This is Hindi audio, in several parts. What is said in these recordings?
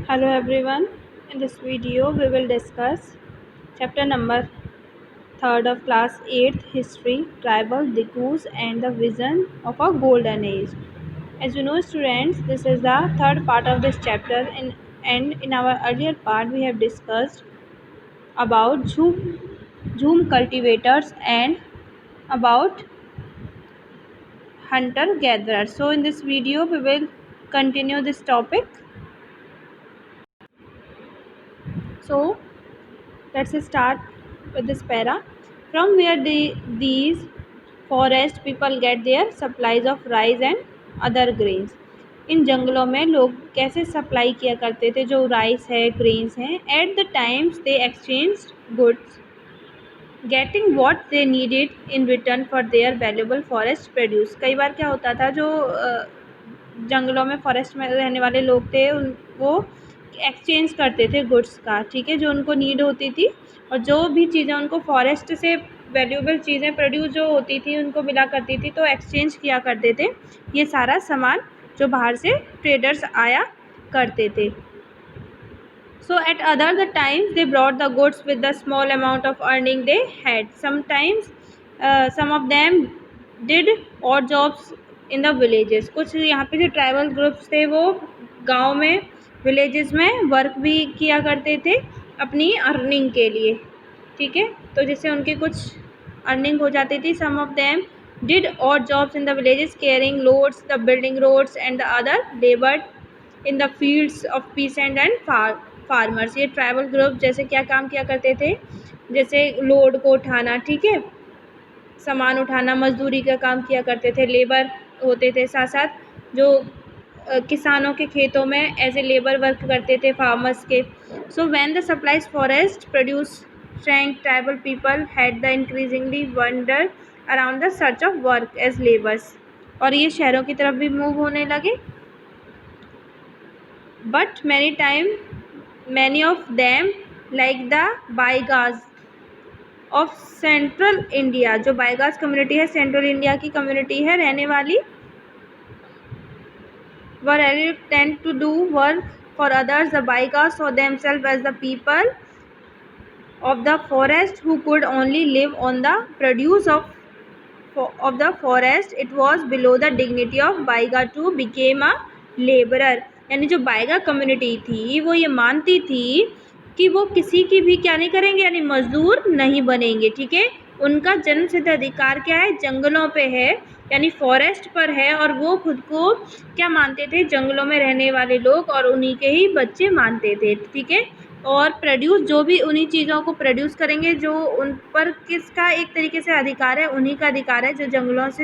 Hello everyone. In this video we will discuss chapter number 3rd of class 8th history tribal Dikus and the vision of a golden age. As you know students, this is the third part of this chapter and in our earlier part we have discussed about Zoom cultivators and about hunter gatherers. So in this video we will continue this topic. So let's start with this para. From where these forest people get their supplies of rice and other grains. इन जंगलों में लोग कैसे सप्लाई किया करते थे जो राइस है ग्रेन्स हैं. At the times they exchange goods getting what they needed in return for their valuable forest produce. कई बार क्या होता था जो जंगलों में फॉरेस्ट में रहने वाले लोग थे वो एक्सचेंज करते थे गुड्स का, ठीक है, जो उनको नीड होती थी और जो भी चीज़ें उनको फॉरेस्ट से वैल्यूबल चीज़ें प्रोड्यूस जो होती थी उनको मिला करती थी तो एक्सचेंज किया करते थे ये सारा सामान जो बाहर से ट्रेडर्स आया करते थे. So at other the times they brought the goods with the small amount of earning they had. Sometimes some of them did odd jobs in the villages. कुछ यहाँ पे जो ट्राइबल ग्रुप्स थे वो गांव में विलेजेस में वर्क भी किया करते थे अपनी अर्निंग के लिए, ठीक है, तो जिससे उनकी कुछ अर्निंग हो जाती थी. Some of them did odd jobs in the villages carrying loads, the building roads and the other labored in the fields of peasant and farmers. ये ट्राइबल ग्रुप जैसे क्या काम किया करते थे, जैसे लोड को उठाना, ठीक है, सामान उठाना, मजदूरी का काम किया करते थे, लेबर होते थे, साथ साथ जो किसानों के खेतों में एज ए लेबर वर्क करते थे फार्मर्स के. So when the supplies forest produce shrank, tribal people had the increasingly wandered around the search of work as laborers. और ये शहरों की तरफ भी मूव होने लगे. But many of them like the Baigas of central India, जो बाइगास कम्युनिटी है सेंट्रल इंडिया की कम्युनिटी है रहने वाली, were reluctant to do work for others. The Baigas saw themselves as the people of the forest who could only live on the produce of the forest. It was below the dignity of Baiga to become a laborer. यानी जो बाइगा कम्युनिटी थी वो ये मानती थी कि वो किसी की भी क्या नहीं करेंगे, यानी मजदूर नहीं बनेंगे, ठीक है. उनका जन्म सिद्ध अधिकार क्या है, जंगलों पे है, यानी फॉरेस्ट पर है, और वो खुद को क्या मानते थे, जंगलों में रहने वाले लोग और उन्हीं के ही बच्चे मानते थे, ठीक है. और प्रोड्यूस जो भी उन्हीं चीज़ों को प्रोड्यूस करेंगे जो उन पर किसका एक तरीके से अधिकार है, उन्हीं का अधिकार है. जो जंगलों से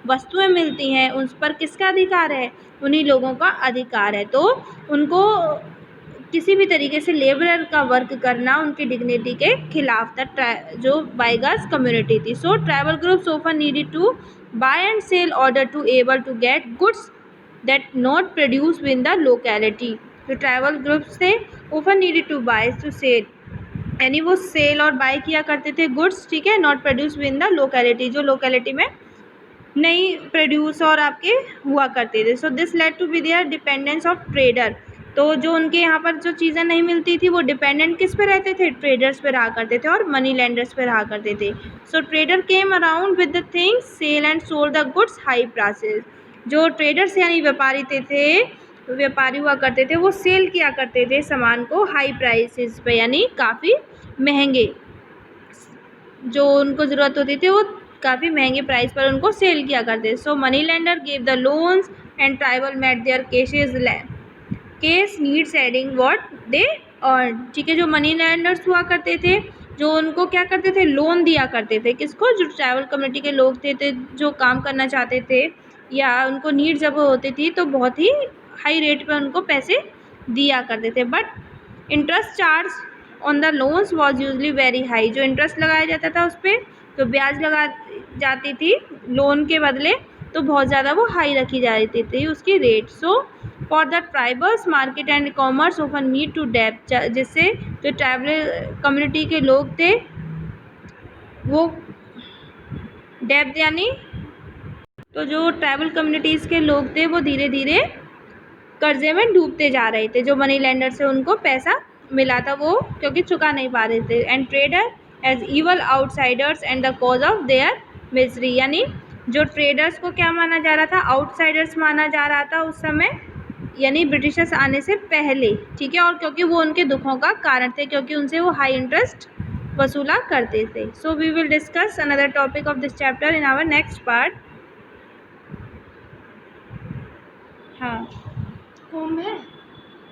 वस्तुएं मिलती हैं उस पर किसका अधिकार है, उन्हीं लोगों का अधिकार है. तो उनको किसी भी तरीके से लेबरर का वर्क करना उनकी डिग्निटी के खिलाफ था, जो बाइगास कम्युनिटी थी. So tribal groups often needed to buy and sell order to able to get goods that not produce with the locality. जो ट्राइबल ग्रुप्स थे often needed to buy to sell, यानी वो सेल और बाय किया करते थे गुड्स, ठीक है, not produce with the locality, जो लोकेलिटी में नहीं प्रोड्यूस और आपके हुआ करते थे. So this led to be their dependence of trader. तो जो उनके यहाँ पर जो चीज़ें नहीं मिलती थी वो डिपेंडेंट किस पे रहते थे, ट्रेडर्स पे रहा करते थे और मनी लैंडर्स पे रहा करते थे. So trader came around with the things sell and sold the goods high prices. जो ट्रेडर्स यानी व्यापारी हुआ करते थे वो सेल किया करते थे सामान को हाई प्राइसेस पे, यानी काफ़ी महंगे, जो उनको ज़रूरत होती थी वो काफ़ी महंगे प्राइस पर उनको सेल किया करते. So money lender gave the loans and tribal met their case needs adding what they earn, ठीक है. जो मनी लैंडर्स हुआ करते थे जो उनको क्या करते थे, लोन दिया करते थे, किसको, जो ट्राइबल कम्युनिटी के लोग थे जो काम करना चाहते थे या उनको नीड जब होती थी तो बहुत ही हाई रेट पे उनको पैसे दिया करते थे. But interest charge on the loans was usually very high. जो इंटरेस्ट लगाया जाता था उस पर, तो ब्याज लगा जाती थी लोन के बदले, तो बहुत ज़्यादा वो हाई रखी जाती थी उसकी rate. So for the tribals market and commerce often need to depth, जिससे जो ट्राइबल कम्युनिटी के लोग थे वो डेप्थ यानी, तो जो ट्राइबल कम्युनिटीज़ के लोग थे वो धीरे धीरे कर्जे में डूबते जा रहे थे, जो मनी लेंडर से उनको पैसा मिला था वो क्योंकि चुका नहीं पा रहे थे। And trader as evil outsiders and the cause of their misery, यानी जो ट्रेडर्स को क्या माना जा रहा था, आउटसाइडर्स माना जा रहा था उस समय, यानी ब्रिटिशर्स आने से पहले, ठीक है। और क्योंकि वो उनके दुखों का कारण थे, क्योंकि उनसे वो हाई इंटरेस्ट वसूला करते थे। So we will discuss another topic of this chapter in our next part. हाँ, होम है।